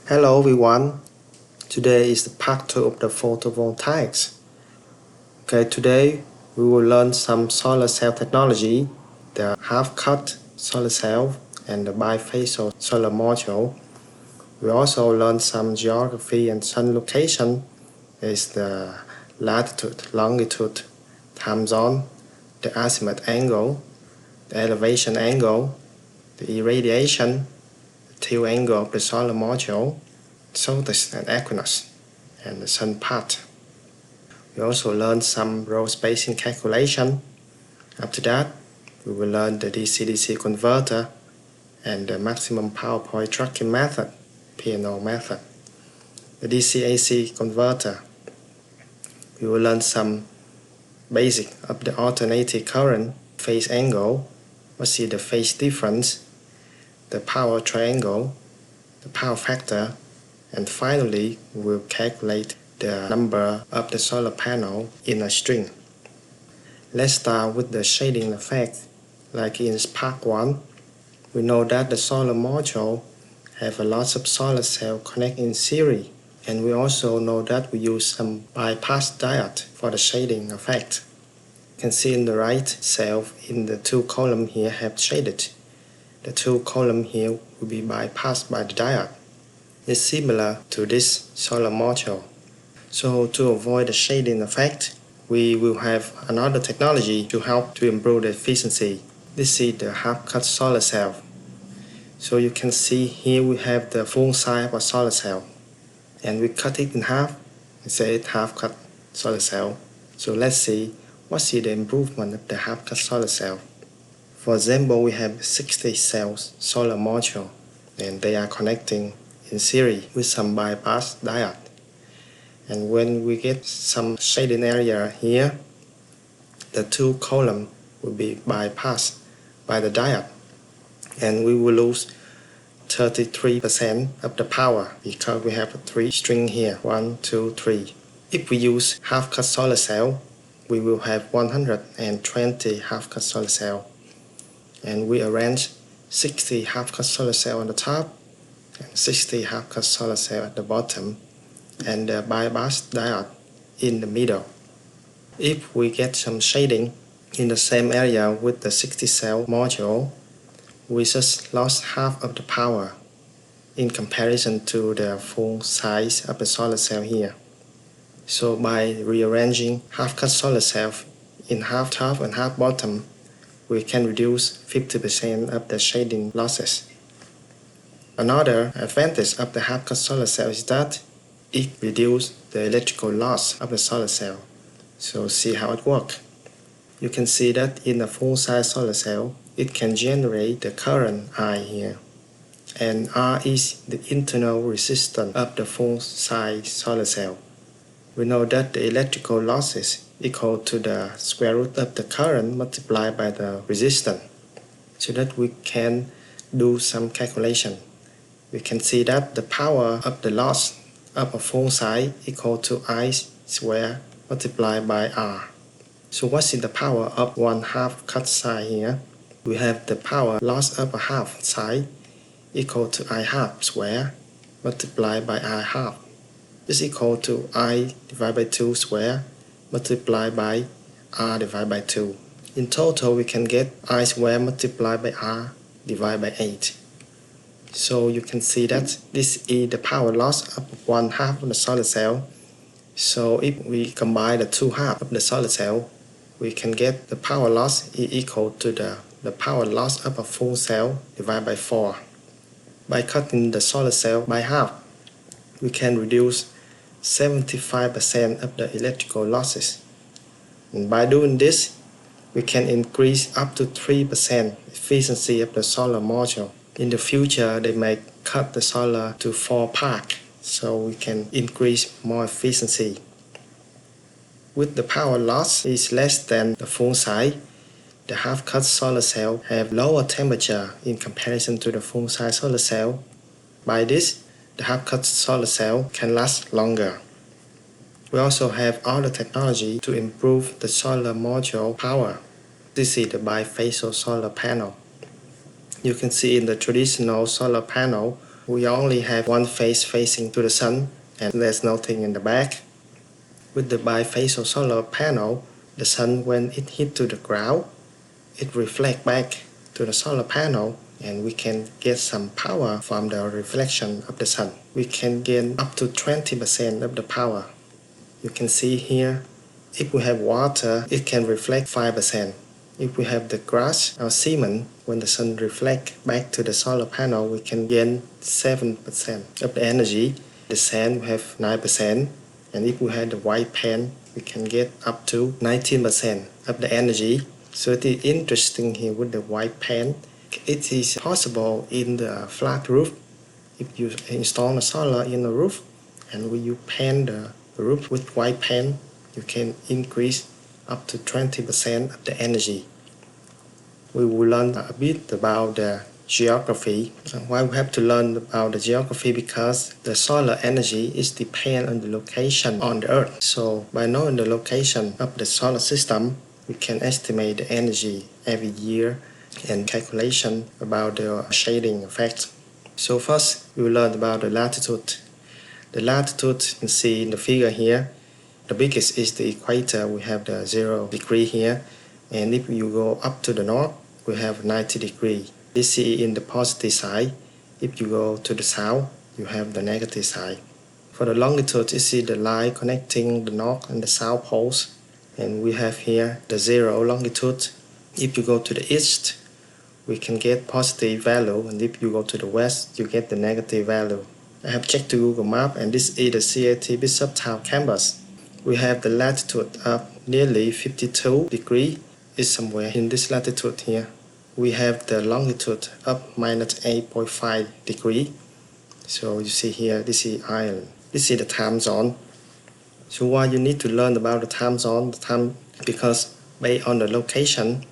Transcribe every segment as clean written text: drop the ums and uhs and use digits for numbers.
Hello everyone, today is the part 2 of the photovoltaics. Today we will learn some solar cell technology, the half-cut solar cell and the bifacial solar module. We also learn some geography and sun location, is the latitude, longitude, time zone, the azimuth angle, the elevation angle, the irradiation, the tilt angle of the solar module, solstice and equinox, and the sun path. We also learn some row spacing calculation. After that, we will learn the DC-DC converter and the maximum power point tracking method, PNO method. The DC-AC converter, we will learn some basic of the alternating current, phase angle, we'll see the phase difference, the power triangle, the power factor, and finally we will calculate the number of the solar panel in a string. Let's start with the shading effect. Like in part 1, we know that the solar module have a lot of solar cells connect in series, and we also know that we use some bypass diode for the shading effect. You can see in the right cell in the two columns here have shaded. The two columns here will be bypassed by the diode. It's similar to this solar module. So to avoid the shading effect, we will have another technology to help to improve the efficiency. This is the half-cut solar cell. So you can see here we have the full size of a solar cell, and we cut it in half and say it's half-cut solar cell. So let's see what's the improvement of the half-cut solar cell. For example, we have 60 cells solar module, and they are connecting in series with some bypass diode. And when we get some shading area here, the two columns will be bypassed by the diode, and we will lose 33% of the power because we have 3 strings here, 1, 2, 3. If we use half-cut solar cell, we will have 120 half-cut solar cell, and we arrange 60 half-cut solar cell on the top and 60 half-cut solar cell at the bottom, and the bypass diode in the middle. If we get some shading in the same area with the 60 cell module, we just lost half of the power in comparison to the full size of the solar cell here. So by rearranging half-cut solar cell in half top and half bottom, we can reduce 50% of the shading losses. Another advantage of the half-cut solar cell is that it reduces the electrical loss of the solar cell. So see how it works. You can see that in a full-size solar cell, it can generate the current I here. And R is the internal resistance of the full-size solar cell. We know that the electrical loss is equal to the square root of the current multiplied by the resistance. So that we can do some calculation. We can see that the power of the loss of a full size equal to I squared multiplied by R. So what's in the power of one half cut size here? We have the power loss of a half size equal to I half squared multiplied by I half is equal to I divided by 2 squared multiplied by R divided by 2. In total, we can get I squared multiplied by R divided by 8. So you can see that this is the power loss of one half of the solar cell. So if we combine the two halves of the solar cell, we can get the power loss is equal to the power loss of a full cell divided by 4. By cutting the solar cell by half, we can reduce 75% of the electrical losses. And by doing this, we can increase up to 3% efficiency of the solar module. In the future, they may cut the solar to 4 parts, so we can increase more efficiency. With the power loss is less than the full size, the half-cut solar cell have lower temperature in comparison to the full-size solar cell. By this, the half-cut solar cell can last longer. We also have other technology to improve the solar module power. This is the bifacial solar panel. You can see in the traditional solar panel, we only have one face facing to the sun and there's nothing in the back. With the bifacial solar panel, the sun, when it hit to the ground, it reflects back to the solar panel and we can get some power from the reflection of the sun. We can gain up to 20% of the power. You can see here, if we have water, it can reflect 5%. If we have the grass or cement, when the sun reflects back to the solar panel, we can gain 7% of the energy. The sand we have 9%, and if we have the white paint, we can get up to 19% of the energy. So it is interesting here with the white paint. It is possible in the flat roof. If you install a solar in the roof and when you paint the roof with white paint, you can increase up to 20% of the energy. We will learn a bit about the geography. Why we have to learn about the geography? Because the solar energy is dependent on the location on the Earth. So by knowing the location of the solar system, we can estimate the energy every year and calculation about the shading effect. So first, we will learn about the latitude. The latitude you can see in the figure here. The biggest is the equator. We have the 0 degree here. And if you go up to the north, we have 90 degrees. This is in the positive side. If you go to the south, you have the negative side. For the longitude, you see the line connecting the north and the south poles. And we have here the 0 longitude. If you go to the east, we can get positive value. And if you go to the west, you get the negative value. I have checked the Google Map, and this is the CAT Bishop Town campus. We have the latitude of nearly 52 degrees. Is somewhere in this latitude here. We have the longitude of minus 8.5 degrees. So you see here, this is Ireland. This is the time zone. So why you need to learn about the time zone? Because based on the location,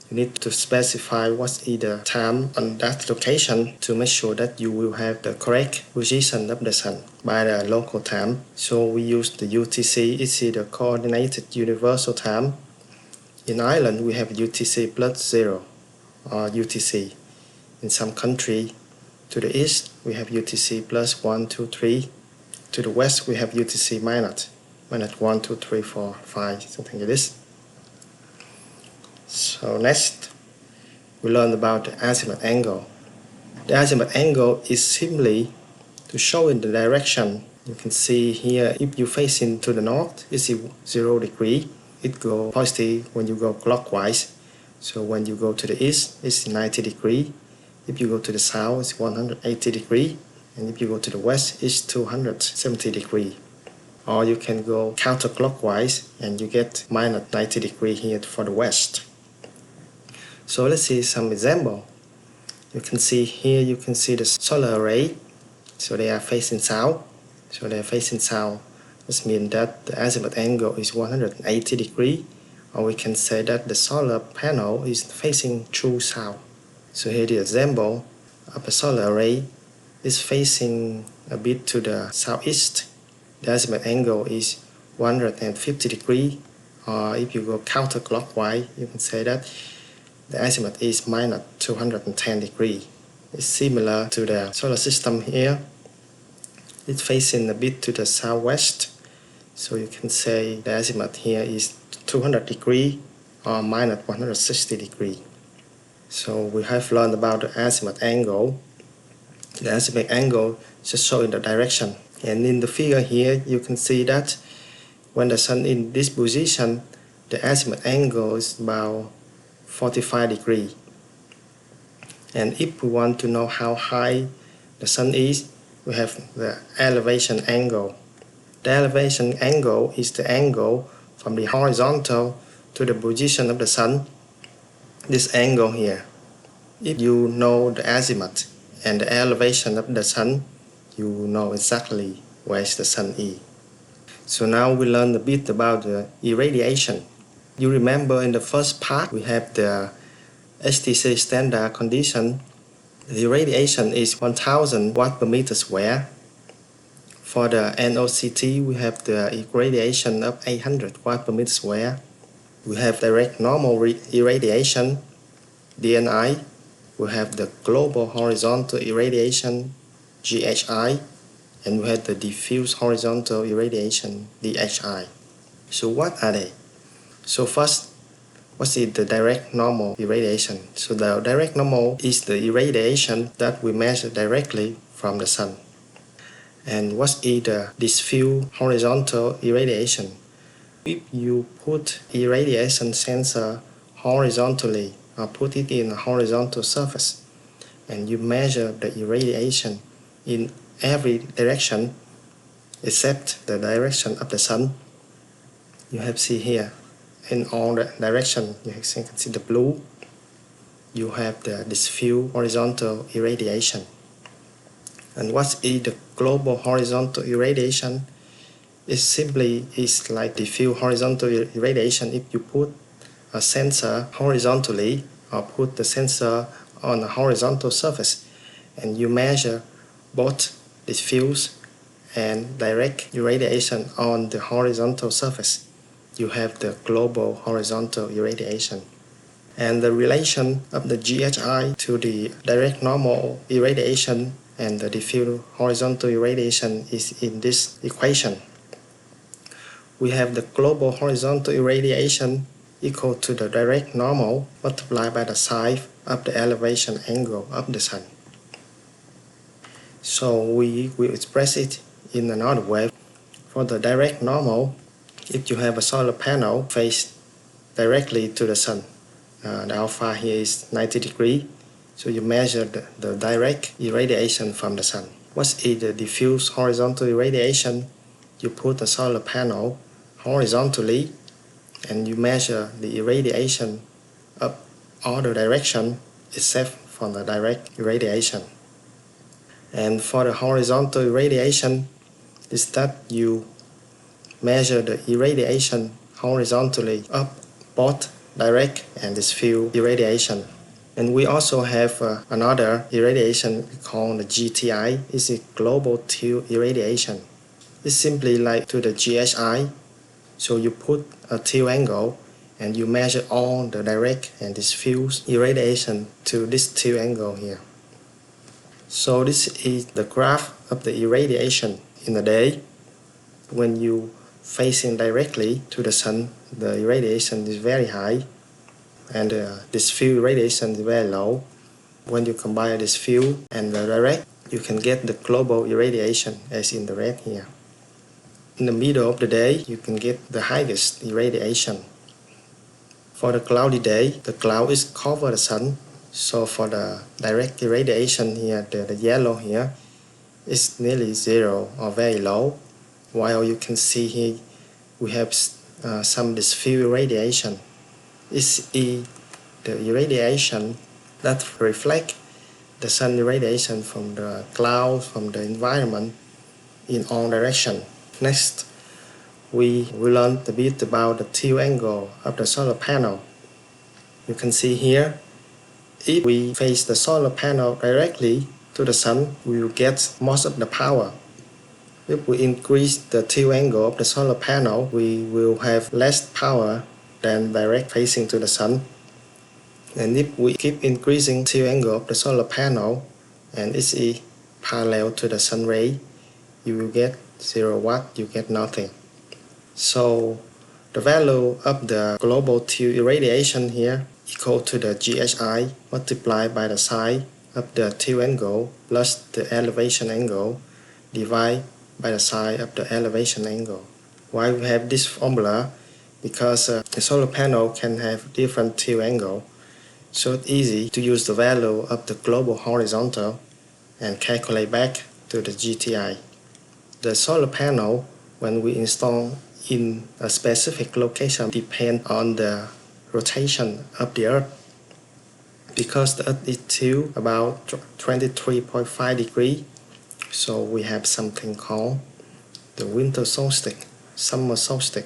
you need to specify what is the time on that location to make sure that you will have the correct position of the sun by the local time. So we use the UTC. It's the Coordinated Universal Time. In Ireland, we have UTC plus 0 or UTC. In some country, to the east, we have UTC plus 1, 2, 3. To the west, we have UTC minus 1, 2, 3, 4, 5, something like this. So next, we learn about the azimuth angle. The azimuth angle is simply to show in the direction. You can see here, if you face into the north, it's 0 degree. It goes positive when you go clockwise. So when you go to the east, it's 90 degrees. If you go to the south, it's 180 degrees. And if you go to the west, it's 270 degrees. Or you can go counterclockwise and you get minus 90 degrees here for the west. So let's see some example. You can see here, you can see the solar array. So they are facing south. This means that the azimuth angle is 180 degrees, or we can say that the solar panel is facing true south. So here the example of a solar array is facing a bit to the southeast. The azimuth angle is 150 degrees, or if you go counterclockwise, you can say that the azimuth is minus 210 degrees. It's similar to the solar system here. It's facing a bit to the southwest. So you can say the azimuth here is 200 degrees or minus 160 degrees. So we have learned about the azimuth angle. The azimuth angle just showing the direction. And in the figure here, you can see that when the sun in this position, the azimuth angle is about 45 degrees. And if we want to know how high the sun is, we have the elevation angle. The elevation angle is the angle from the horizontal to the position of the sun. This angle here. If you know the azimuth and the elevation of the sun, you know exactly where the sun is. So now we learn a bit about the irradiation. You remember in the first part we have the STC standard condition. The irradiation is 1000 watt per meter square. For the NOCT, we have the irradiation of 800 watt per meter square. We have direct normal irradiation, DNI. We have the global horizontal irradiation, GHI, and we have the diffuse horizontal irradiation, DHI. So what are they? So first, what is the direct normal irradiation? So the direct normal is the irradiation that we measure directly from the sun. And what is the diffuse horizontal irradiation? If you put irradiation sensor horizontally or put it in a horizontal surface, and you measure the irradiation in every direction except the direction of the sun, you have see here in all the direction you can see the blue, you have the diffuse horizontal irradiation. And what is the global horizontal irradiation? It simply is like diffuse horizontal irradiation if you put a sensor horizontally or put the sensor on a horizontal surface and you measure both diffuse and direct irradiation on the horizontal surface. You have the global horizontal irradiation. And the relation of the GHI to the direct normal irradiation and the diffuse horizontal irradiation is in this equation. We have the global horizontal irradiation equal to the direct normal multiplied by the sine of the elevation angle of the sun. So we will express it in another way. For the direct normal, if you have a solar panel faced directly to the sun, the alpha here is 90 degrees, so you measure the direct irradiation from the sun. What is the diffuse horizontal irradiation? You put the solar panel horizontally and you measure the irradiation of all the direction except for the direct irradiation. And for the horizontal irradiation is that you measure the irradiation horizontally of both direct and diffuse irradiation. And we also have another irradiation called the GTI. It's a global tilt irradiation. It's simply like to the GHI. So you put a tilt angle and you measure all the direct and diffuse irradiation to this tilt angle here. So this is the graph of the irradiation in a day. When you facing directly to the sun, the irradiation is very high and this diffuse irradiation is very low. When you combine this diffuse and the direct, you can get the global irradiation as in the red here. In the middle of the day, you can get the highest irradiation. For the cloudy day, the cloud is cover the sun. So for the direct irradiation here, the yellow here, is nearly zero or very low. While you can see here, we have some diffuse irradiation. It's the irradiation that reflect the sun irradiation from the clouds, from the environment in all directions. Next, we will learn a bit about the tilt angle of the solar panel. You can see here, if we face the solar panel directly to the sun, we will get most of the power. If we increase the tilt angle of the solar panel, we will have less power than direct facing to the sun. And if we keep increasing tilt angle of the solar panel and it's parallel to the sun ray, you will get 0 watt, you get nothing. So the value of the global tilt irradiation here equal to the GHI multiplied by the sine of the tilt angle plus the elevation angle divided by the sine of the elevation angle. Why we have this formula? Because the solar panel can have different tilt angle, so it's easy to use the value of the global horizontal and calculate back to the GTI. The solar panel, when we install in a specific location, depends on the rotation of the Earth. Because the Earth is tilted about 23.5 degrees, so we have something called the winter solstice, summer solstice,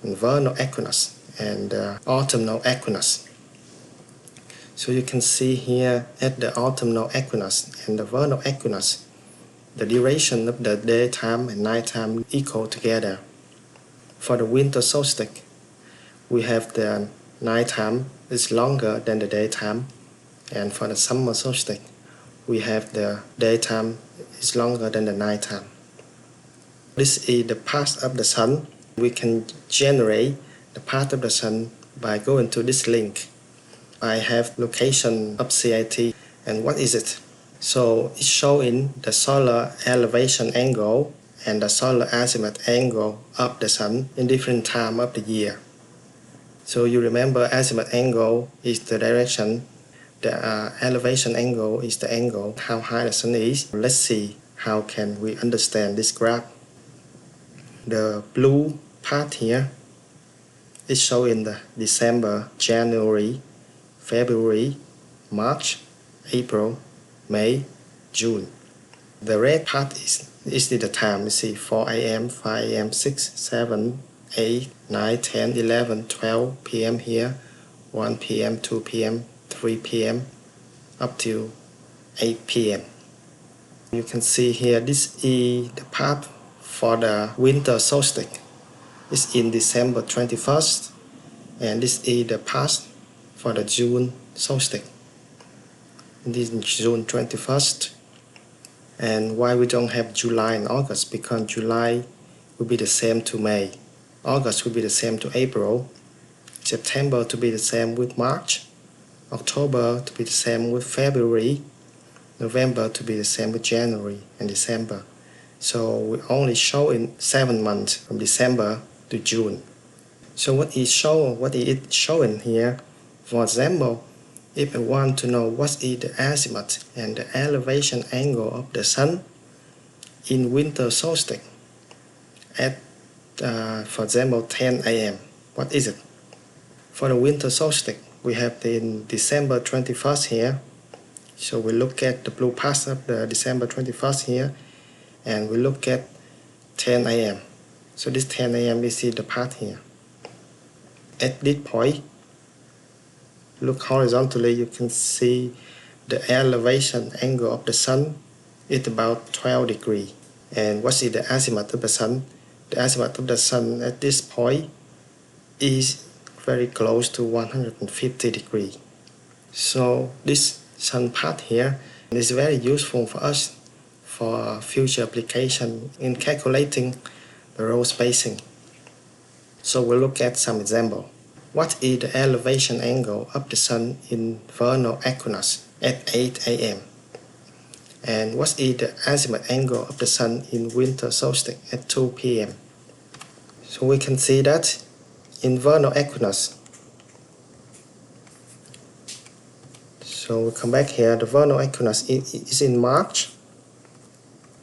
and vernal equinox, and autumnal equinox. So you can see here at the autumnal equinox and the vernal equinox, the duration of the daytime and nighttime equal together. For the winter solstice, we have the nighttime is longer than the daytime, and for the summer solstice, we have the daytime is longer than the night time. This is the path of the sun. We can generate the path of the sun by going to this link. I have location of CIT, and what is it? So it's showing the solar elevation angle and the solar azimuth angle of the sun in different time of the year. So you remember azimuth angle is the direction, the elevation angle is the angle, how high the sun is. Let's see how can we understand this graph. The blue part here is showing the December, January, February, March, April, May, June. The red part is the time. You see 4 a.m., 5 a.m., 6, 7, 8, 9, 10, 11, 12 p.m. here, 1 p.m., 2 p.m., 3 p.m. up to 8 p.m. You can see here this is the path for the winter solstice. It's in December 21st, and this is the path for the June solstice. This is June 21st. And why we don't have July and August? Because July will be the same to May, August will be the same to April, September to be the same with March, October to be the same with February, November to be the same with January and December. So we only show in 7 months from December to June. So what is it showing here? For example, if I want to know what is the azimuth and the elevation angle of the sun in winter solstice at, for example, 10 a.m., what is it? For the winter solstice, we have in December 21st here. So we look at the blue part of the December 21st here, and we look at 10 a.m. So this 10 a.m. we see the part here. At this point, look horizontally, you can see the elevation angle of the sun is about 12 degrees. And what is the azimuth of the sun? The azimuth of the sun at this point is very close to 150 degrees. So this sun path here is very useful for us for future application in calculating the row spacing. So we'll look at some example. What is the elevation angle of the sun in vernal equinox at 8 a.m.? And what is the azimuth angle of the sun in winter solstice at 2 p.m.? So we can see that in vernal equinox, so we come back here, the vernal equinox is in March.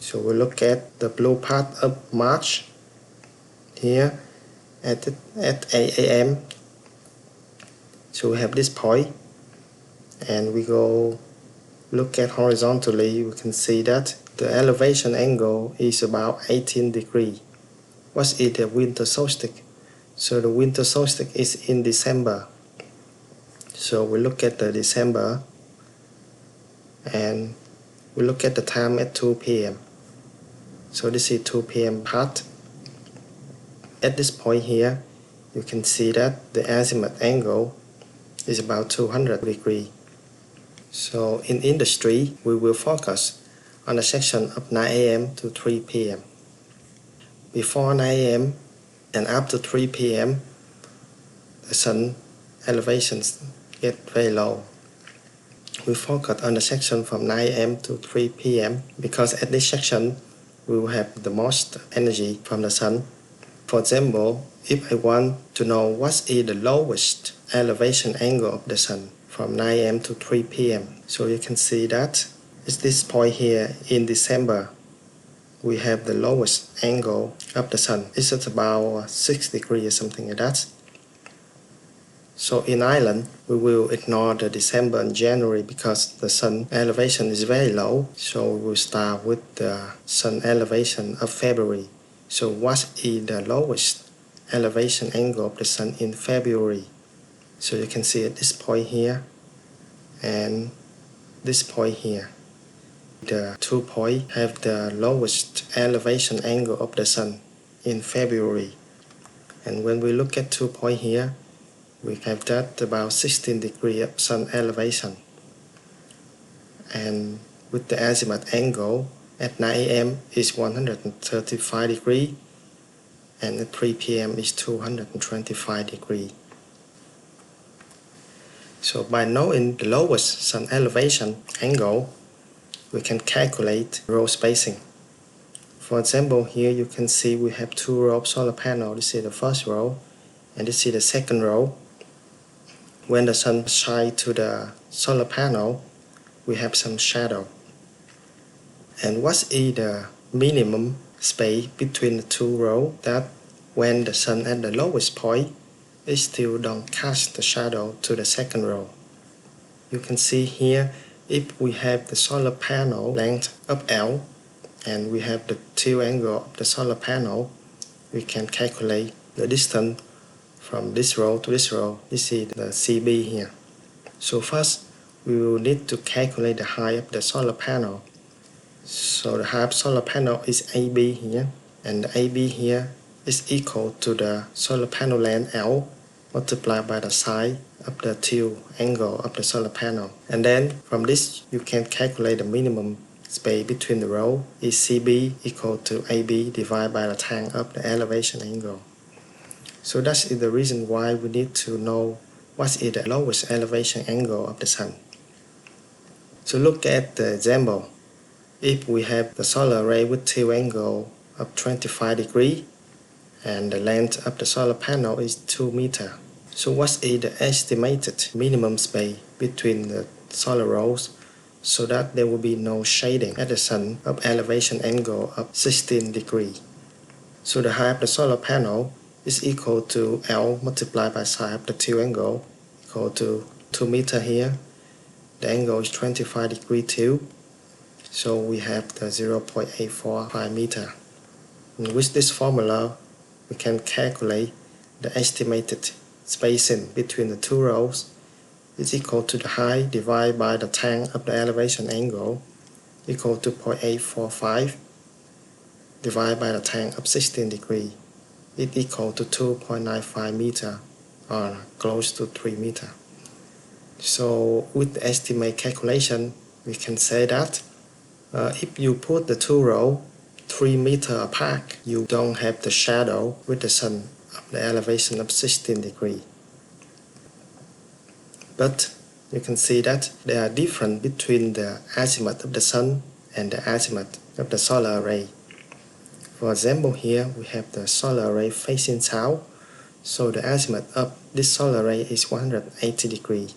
So we look at the blue part of March here at 8 a.m. So we have this point, and we go look at horizontally, we can see that the elevation angle is about 18 degrees. What is the winter solstice? So the winter solstice is in December. So we look at the December, and we look at the time at 2 p.m. So this is 2 p.m. part. At this point here, you can see that the azimuth angle is about 200 degrees. So in industry, we will focus on the section of 9 a.m. to 3 p.m. Before 9 a.m. and after 3 p.m., the sun elevations get very low. We focus on the section from 9 a.m. to 3 p.m. because at this section, we will have the most energy from the sun. For example, if I want to know what is the lowest elevation angle of the sun from 9 a.m. to 3 p.m. So you can see that it's this point here in December. We have the lowest angle of the sun. It's at about 6 degrees or something like that. So in Ireland, we will ignore the December and January because the sun elevation is very low. So we will start with the sun elevation of February. So what is the lowest elevation angle of the sun in February? So you can see at this point here and this point here. The 2 points have the lowest elevation angle of the sun in February. And when we look at 2 points here, we have that about 16 degrees of sun elevation. And with the azimuth angle at 9 a.m. is 135 degrees, and at 3 p.m. is 225 degrees. So by knowing the lowest sun elevation angle, we can calculate row spacing. For example, here you can see we have two rows of solar panels. This is the first row, and this is the second row. When the sun shines to the solar panel, we have some shadow. And what is the minimum space between the two rows, that when the sun at the lowest point, it still don't cast the shadow to the second row. You can see here, if we have the solar panel length of L, and we have the tilt angle of the solar panel, we can calculate the distance from this row to this row. This is the CB here. So first, we will need to calculate the height of the solar panel. So the height of solar panel is AB here, and the AB here is equal to the solar panel length L multiplied by the side of the tilt angle of the solar panel. And then from this, you can calculate the minimum space between the row is CB equal to AB divided by the tan of the elevation angle. So that is the reason why we need to know what is the lowest elevation angle of the sun. So look at the example. If we have the solar array with tilt angle of 25 degrees and the length of the solar panel is 2 meters. So what is the estimated minimum space between the solar rows so that there will be no shading at the sun of elevation angle of 16 degrees? So the height of the solar panel is equal to L multiplied by side of the tilt angle equal to 2 meters here. The angle is 25 degrees too. So we have the 0.845 meters. And with this formula, we can calculate the estimated spacing between the two rows is equal to the height divided by the tan of the elevation angle equal to 0.845 divided by the tan of 16 degrees. It equal to 2.95 meters, or close to 3 meters. So with the estimate calculation, we can say that if you put the two rows 3 meters apart, you don't have the shadow with the sun of the elevation of 16 degrees. But you can see that there are difference between the azimuth of the sun and the azimuth of the solar array. For example, here we have the solar array facing south, so the azimuth of this solar array is 180 degrees.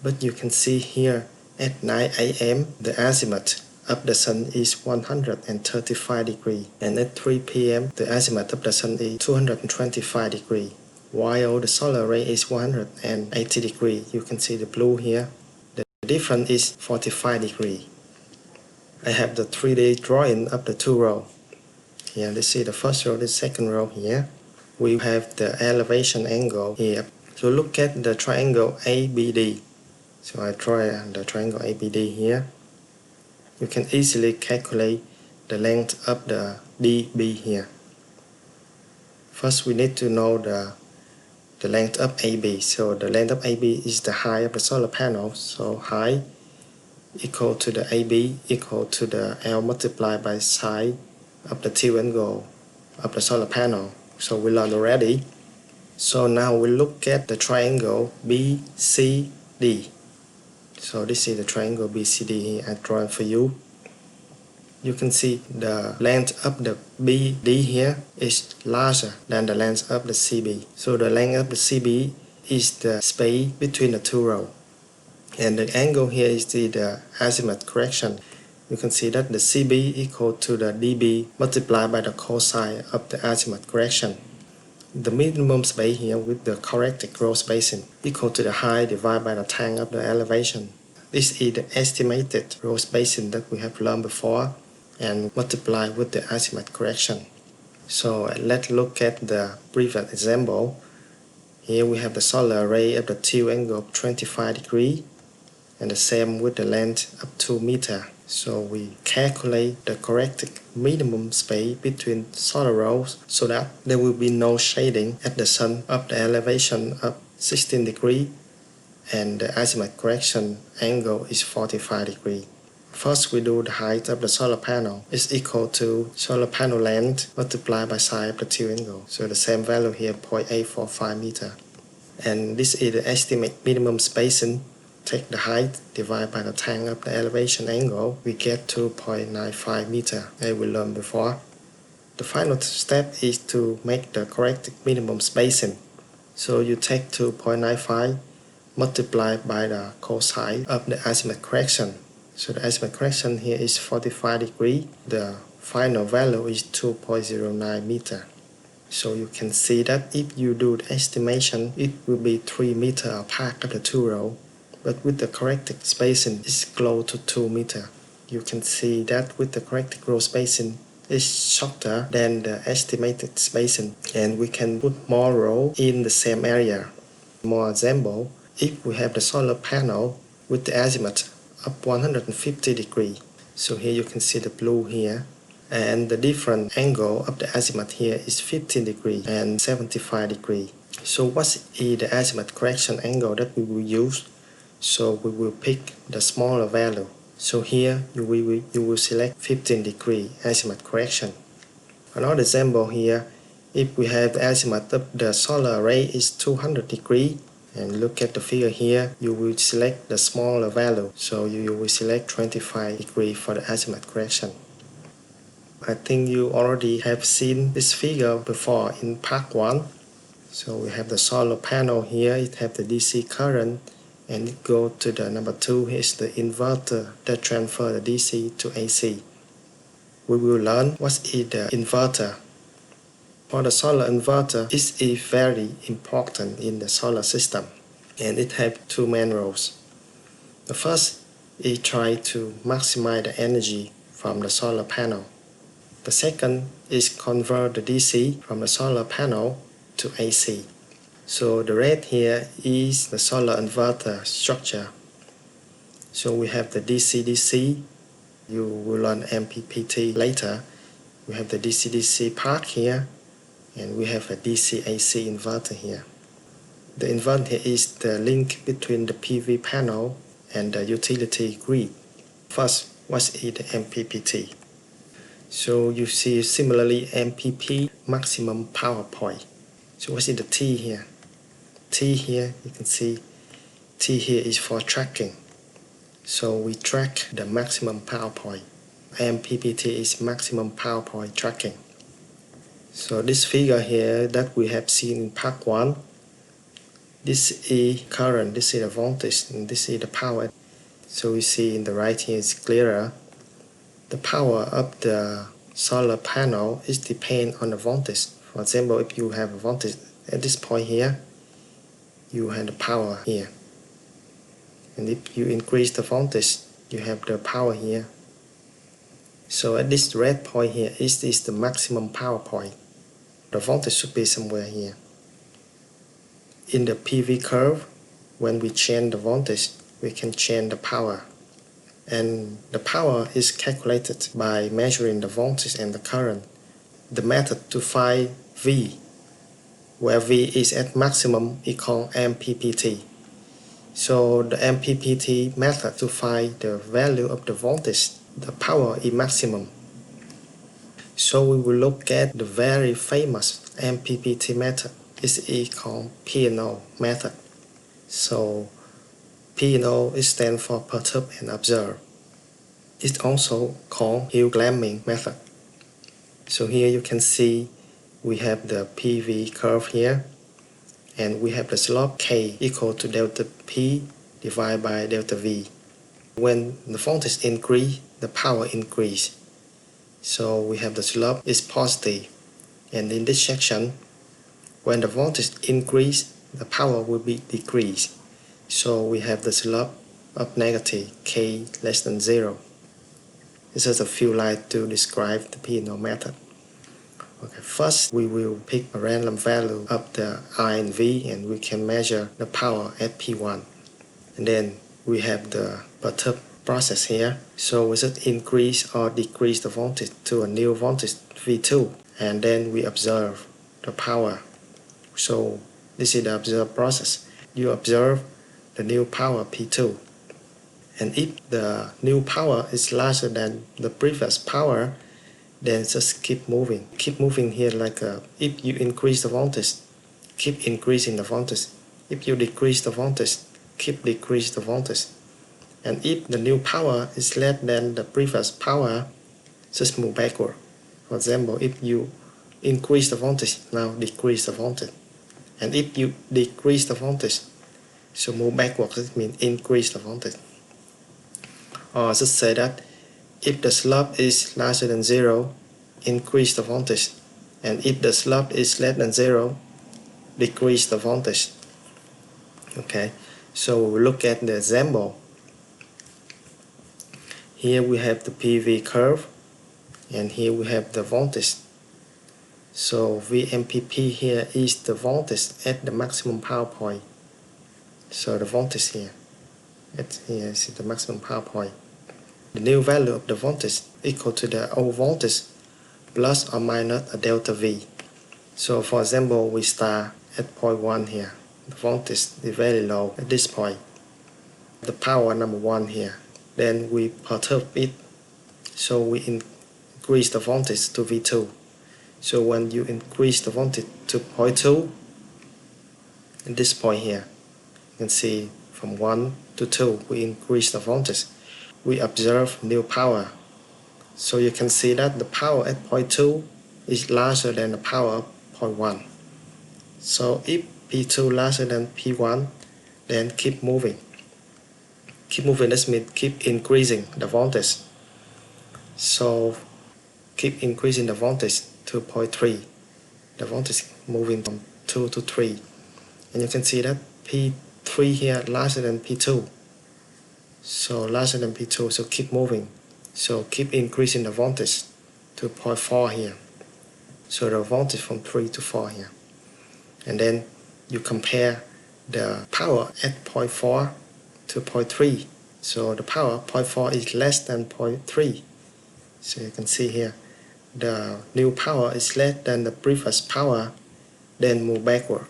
But you can see here at 9 a.m. the azimuth of the sun is 135 degrees, and at 3 p.m. the azimuth of the sun is 225 degrees. While the solar array is 180 degrees, you can see the blue here. The difference is 45 degrees. I have the 3D drawing of the two rows. Here, let's see the first row, the second row here. We have the elevation angle here. So look at the triangle ABD. So I draw the triangle ABD here. You can easily calculate the length of the DB here. First, we need to know the length of AB. So the length of AB is the height of the solar panel. So height equal to the AB equal to the L multiplied by side of the tilt angle of the solar panel. So we learned already. So now we look at the triangle BCD. So this is the triangle BCD here I draw for you. You can see the length of the BD here is larger than the length of the CB. So the length of the CB is the space between the two rows. And the angle here is the azimuth correction. You can see that the CB equal to the DB multiplied by the cosine of the azimuth correction. The minimum space here with the corrected row spacing equal to the height divided by the tan of the elevation. This is the estimated row spacing that we have learned before and multiply with the azimuth correction. So let's look at the previous example. Here we have the solar array at the tilt angle of 25 degrees and the same with the length of 2 meters. So we calculate the corrected minimum space between solar rows so that there will be no shading at the sun of the elevation of 16 degrees and the azimuth correction angle is 45 degrees. First, we do the height of the solar panel is equal to solar panel length multiplied by sine of the two angle. So the same value here, 0.845 meter. And this is the estimate minimum spacing. Take the height divided by the tan of the elevation angle, we get 2.95 meter, as we learned before. The final step is to make the correct minimum spacing. So you take 2.95 multiplied by the cosine of the azimuth correction. So the azimuth correction here is 45 degrees. The final value is 2.09 meter. So you can see that if you do the estimation, it will be 3 meters apart of the two rows. But with the corrected spacing, it's close to 2 meters. You can see that with the corrected row spacing, it's shorter than the estimated spacing. And we can put more rows in the same area. More example, if we have the solar panel with the azimuth of 150 degrees. So here you can see the blue here. And the different angle of the azimuth here is 15 degrees and 75 degrees. So what is the azimuth correction angle that we will use? So we will pick the smaller value. So here you will select 15 degree azimuth correction. Another example here, if we have the azimuth of the solar array is 200 degrees, and look at the figure here, you will select the smaller value. So you will select 25 degrees for the azimuth correction. I think you already have seen this figure before in part 1. So we have the solar panel here, it have the DC current, and it go to the number 2, here's the inverter that transfer the DC to AC. We will learn what is the inverter. For the solar inverter, it is very important in the solar system, and it has two main roles. The first is try to maximize the energy from the solar panel. The second is convert the DC from the solar panel to AC. So the red here is the solar inverter structure. So we have the DC-DC, you will learn MPPT later. We have the DC-DC part here, and we have a DC-AC inverter here. The inverter here is the link between the PV panel and the utility grid. First, what is the MPPT? So you see similarly MPP, maximum power point. So what is the T here? T here, you can see T here is for tracking. So we track the maximum power point. MPPT is maximum power point tracking. So this figure here that we have seen in part 1, this is current, this is the voltage, and this is the power. So we see in the right here is clearer. The power of the solar panel is depend on the voltage. For example, if you have a voltage at this point here, you have the power here. And if you increase the voltage, you have the power here. So at this red point here, is the maximum power point. The voltage should be somewhere here. In the PV curve, when we change the voltage, we can change the power. And the power is calculated by measuring the voltage and the current. The method to find V, where V is at maximum, is called MPPT. So the MPPT method to find the value of the voltage, the power is maximum. So we will look at the very famous MPPT method. It is called P&O method. So P&O stands for perturb and observe. It's also called Hill-Glaming method. So here you can see we have the PV curve here, and we have the slope K equal to delta P divided by delta V. When the voltage increase, the power increase. So we have the slope is positive, and in this section, when the voltage increase, the power will be decreased. So we have the slope of negative K less than 0. This is a few lines to describe the P&O method. Okay, first we will pick a random value of the I and V, and we can measure the power at P1. And then we have the perturb process here. So we should increase or decrease the voltage to a new voltage V2, and then we observe the power. So this is the observe process. You observe the new power P2. And if the new power is larger than the previous power, then just keep moving. Keep moving here like if you increase the voltage, keep increasing the voltage. If you decrease the voltage, keep decrease the voltage. And if the new power is less than the previous power, just move backward. For example, if you increase the voltage, now decrease the voltage. And if you decrease the voltage, so move backward, that means increase the voltage. Or just say that if the slope is larger than 0, increase the voltage. And if the slope is less than 0, decrease the voltage. Okay, so we look at the example. Here we have the PV curve, and here we have the voltage. So VMPP here is the voltage at the maximum power point. So the voltage here is the maximum power point. The new value of the voltage equal to the old voltage plus or minus a delta V. So for example, we start at point 1 here. The voltage is very low at this point. The power number 1 here. Then we perturb it. So we increase the voltage to V2. So when you increase the voltage to point 2, at this point here, you can see from 1 to 2, we increase the voltage. We observe new power. So you can see that the power at point 2 is larger than the power at point 1. So if P2 larger than P1, then keep moving. Keep moving, that means keep increasing the voltage. So keep increasing the voltage to point 3. The voltage moving from 2 to 3. And you can see that P3 here larger than P2. So larger than P2, so keep moving. So keep increasing the voltage to point 4 here. So the voltage from 3 to 4 here. And then you compare the power at point 4 to point 3. So the power at point 4 is less than point 3. So you can see here, the new power is less than the previous power, then move backward.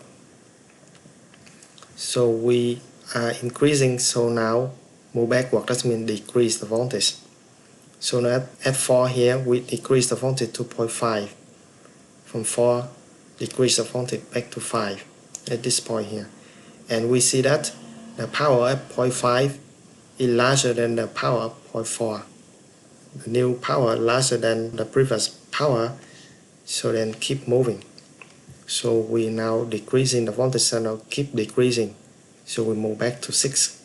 So we are increasing, so now move backward, that means decrease the voltage. So now at 4 here, we decrease the voltage to 0.5. From 4, decrease the voltage back to 5 at this point here. And we see that the power at 0.5 is larger than the power at 0.4. The new power larger than the previous power, so then keep moving. So we now decreasing the voltage, so now keep decreasing. So we move back to 6.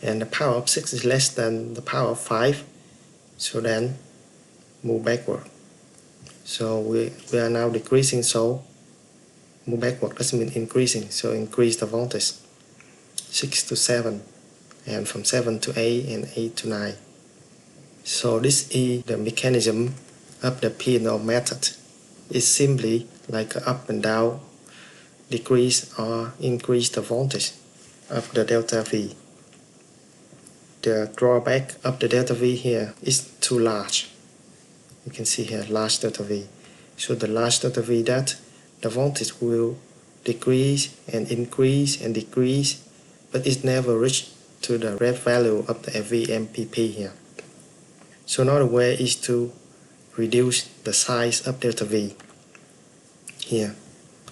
And the power of 6 is less than the power of 5, so then move backward. So we are now decreasing, so move backward doesn't mean increasing, so increase the voltage 6 to 7, and from 7 to 8, and 8 to 9. So this is the mechanism of the P&O method. It's simply like up and down, decrease or increase the voltage of the delta V. The drawback of the delta V here is too large. You can see here large delta V. So the large delta V, that the voltage will decrease and increase and decrease, but it never reach to the red value of the VMPP here. So another way is to reduce the size of delta V here.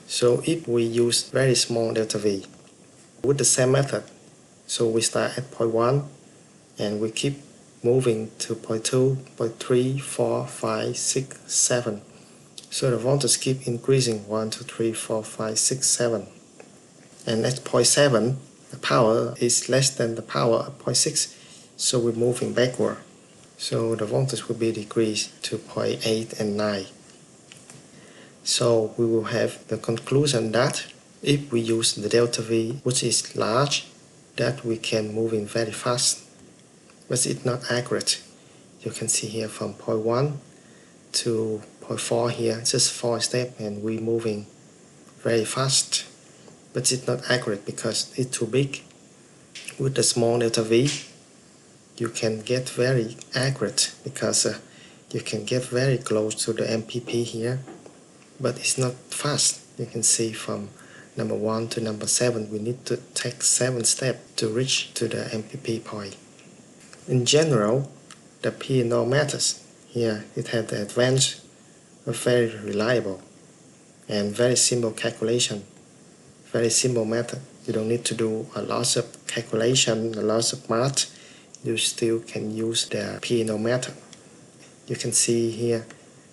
So if we use very small delta V with the same method, so we start at point 1 and we keep moving to point 2, point 3, 4, 5, 6, 7. So the voltage keep increasing 1, 2, 3, 4, 5, 6, 7. And at point 7, the power is less than the power at point 6, so we're moving backward. So the voltage will be decreased to point 8 and 9. So we will have the conclusion that if we use the delta V, which is large, that we can move in very fast. But it's not accurate. You can see here from point 1 to point 4 here, just 4 steps, and we're moving very fast. But it's not accurate because it's too big. With the small delta V, you can get very accurate because you can get very close to the MPP here, but it's not fast. You can see from number 1 to number 7, we need to take 7 steps to reach to the MPP point. In general, the P&O methods here, it has the advantage of very reliable and very simple calculation, very simple method. You don't need to do a lot of calculation, a lot of math. You still can use the P&O method. You can see here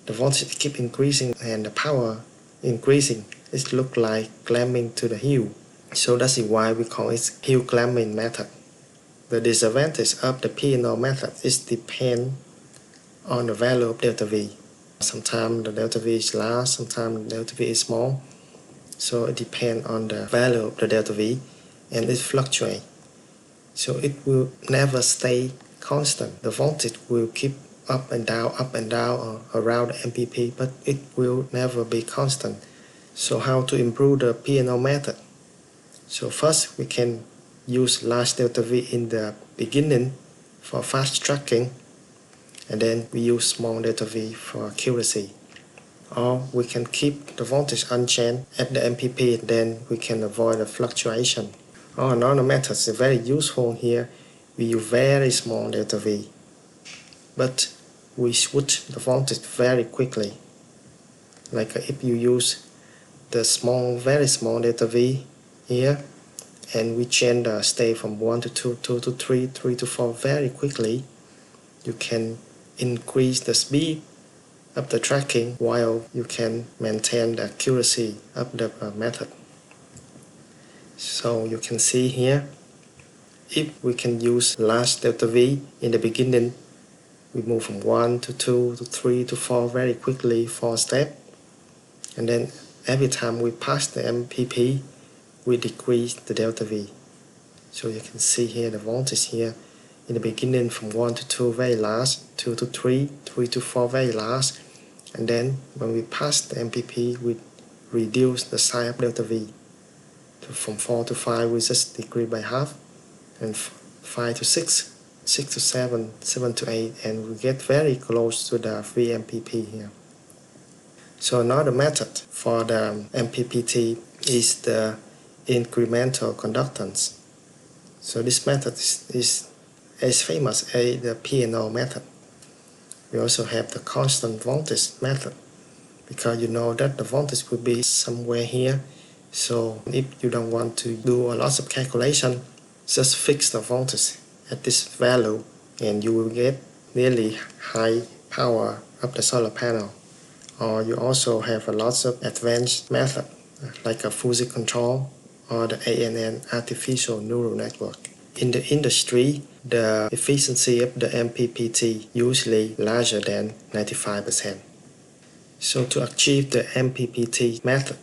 the voltage keep increasing and the power increasing. It looks like clamping to the hill. So that's why we call it hill clamping method. The disadvantage of the P&O method is depend on the value of delta V. Sometimes the delta V is large, sometimes the delta V is small. So it depends on the value of the delta V and it fluctuates. So it will never stay constant. The voltage will keep up and down around the MPP, but it will never be constant. So how to improve the P&O method? So first we can use large delta V in the beginning for fast tracking, and then we use small delta V for accuracy. Or we can keep the voltage unchanged at the MPP, then we can avoid the fluctuation. Or another method is very useful here. We use very small delta V, but we switch the voltage very quickly. Like if you use the very small delta V here, and we change the state from 1 to 2, 2 to 3, 3 to 4 very quickly, you can increase the speed of the tracking while you can maintain the accuracy of the method. So you can see here, if we can use large delta V in the beginning, we move from 1 to 2 to 3 to 4 very quickly, 4 steps. And then every time we pass the MPP, we decrease the delta V. So you can see here the voltage here in the beginning from 1 to 2 very large, 2 to 3, 3 to 4 very large. And then when we pass the MPP, we reduce the size of delta V. So from 4 to 5, we just decrease by half. And 5 to 6, 6 to 7, 7 to 8, and we get very close to the VMPP here. So another method for the MPPT is the incremental conductance. So this method is as famous as the P&O method. We also have the constant voltage method, because you know that the voltage will be somewhere here. So if you don't want to do a lot of calculation, just fix the voltage at this value and you will get nearly high power of the solar panel. Or you also have a lot of advanced method like a fuzzy control or the ANN, artificial neural network. In the industry, the efficiency of the MPPT usually larger than 95%. So to achieve the MPPT method,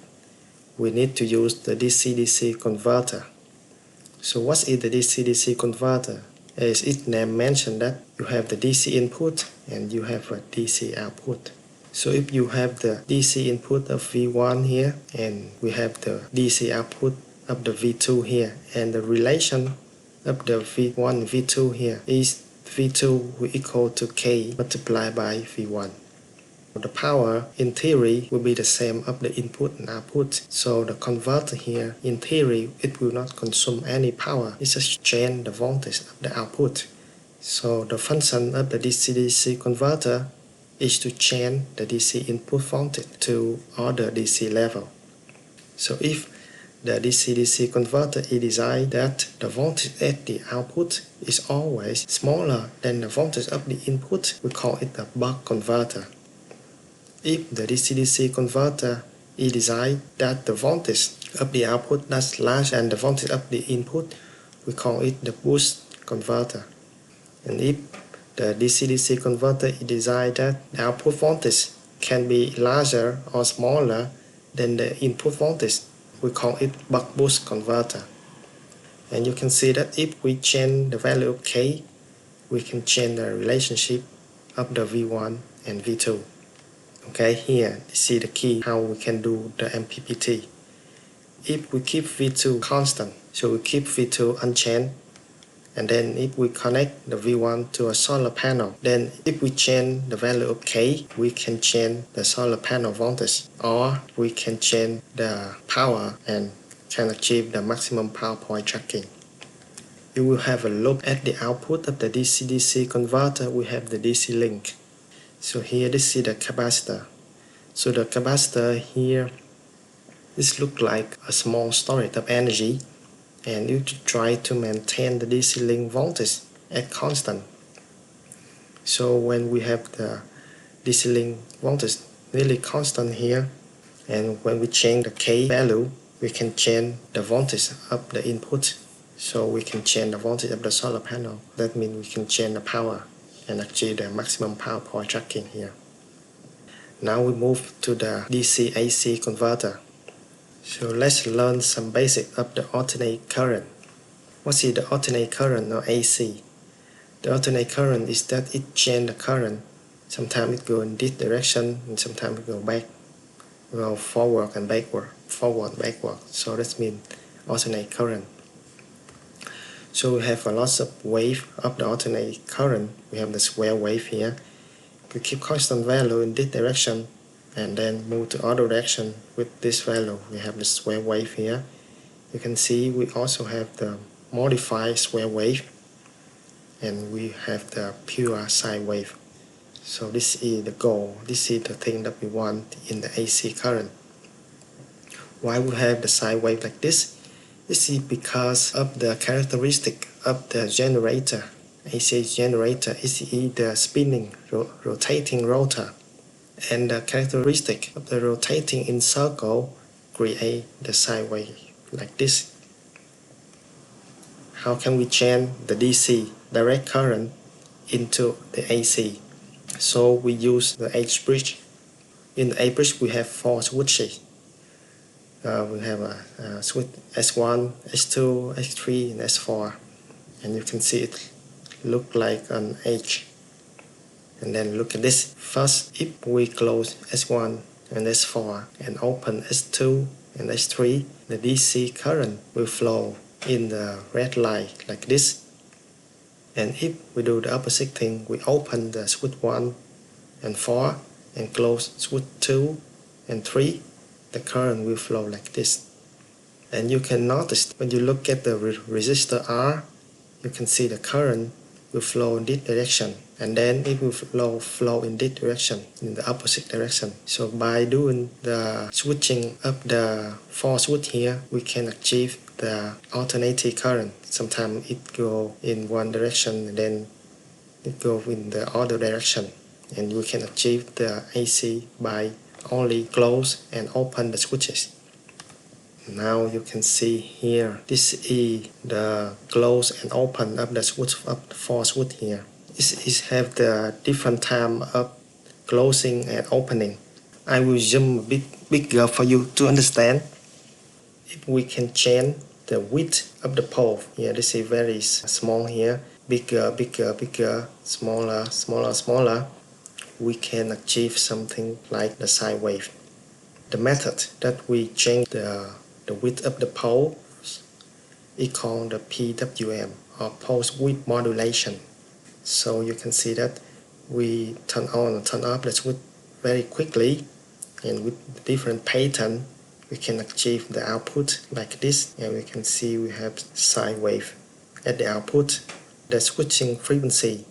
we need to use the DC-DC converter. So what is the DC-DC converter? As its name mentioned, that you have the DC input and you have a DC output. So if you have the DC input of V1 here and we have the DC output of the V2 here, and the relation of the V1 and V2 here is V2 will equal to K multiplied by V1. The power in theory will be the same of the input and output. So the converter here, in theory, it will not consume any power. It just change the voltage of the output. So the function of the DC-DC converter is to change the DC input voltage to other DC level. So if the DC-DC converter is designed that the voltage at the output is always smaller than the voltage of the input, we call it a buck converter. If the DC-DC converter is designed that the voltage of the output is larger than the voltage of the input, we call it the boost converter. And if the DC-DC converter is designed that the output voltage can be larger or smaller than the input voltage, we call it buck boost converter. And you can see that if we change the value of K, we can change the relationship of the V1 and V2. Okay, here you see the key how we can do the MPPT. If we keep V2 constant, so we keep V2 unchanged, and then if we connect the V1 to a solar panel, then if we change the value of K, we can change the solar panel voltage, or we can change the power and can achieve the maximum power point tracking. You will have a look at the output of the DC-DC converter. We have the DC link. So here this is the capacitor. So the capacitor here, this looks like a small storage of energy, and you try to maintain the DC link voltage at constant. So when we have the DC link voltage nearly constant here, and when we change the K value, we can change the voltage of the input. So we can change the voltage of the solar panel. That means we can change the power and achieve the maximum power point tracking here. Now we move to the DC-AC converter. So let's learn some basics of the alternate current. What is the alternate current or AC? The alternate current is that it changes the current. Sometimes it goes in this direction and sometimes it goes back. Go forward and backward, backward. So that means alternate current. So we have a lot of wave of the alternate current. We have the square wave here. We keep constant value in this direction and then move to other direction with this value. We have the square wave here. You can see we also have the modified square wave, and we have the pure sine wave. So this is the goal. This is the thing that we want in the AC current. Why we have the sine wave like this? This is because of the characteristic of the generator. AC generator is the spinning, rotating rotor. And the characteristic of the rotating in circle create the sine wave like this. How can we change the DC, direct current, into the AC? So we use the H-bridge. In the H-bridge we have 4 switches. We have a switch S1, S2, S3, and S4. And you can see it look like an H. And then look at this. First, if we close S1 and S4 and open S2 and S3, the DC current will flow in the red light like this. And if we do the opposite thing, we open the switch 1 and 4 and close switch 2 and 3, the current will flow like this. And you can notice when you look at the resistor R, you can see the current will flow in this direction, and then it will flow in this direction, in the opposite direction. So by doing the switching of the 4 switch here, we can achieve the alternating current. Sometimes it go in one direction and then it go in the other direction, and we can achieve the AC by only close and open the switches. Now you can see here, this is the close and open of the switch of the 4 switch here. It have the different time of closing and opening. I will zoom a bit bigger for you to understand. If we can change the width of the pole, here this is very small here, bigger, bigger, bigger, smaller, smaller, smaller, we can achieve something like the sine wave. The method that we change the width of the pole is called the PWM, or pulse width modulation. So you can see that we turn on and turn off the switch very quickly, and with different pattern we can achieve the output like this, and we can see we have sine wave at the output. The switching frequency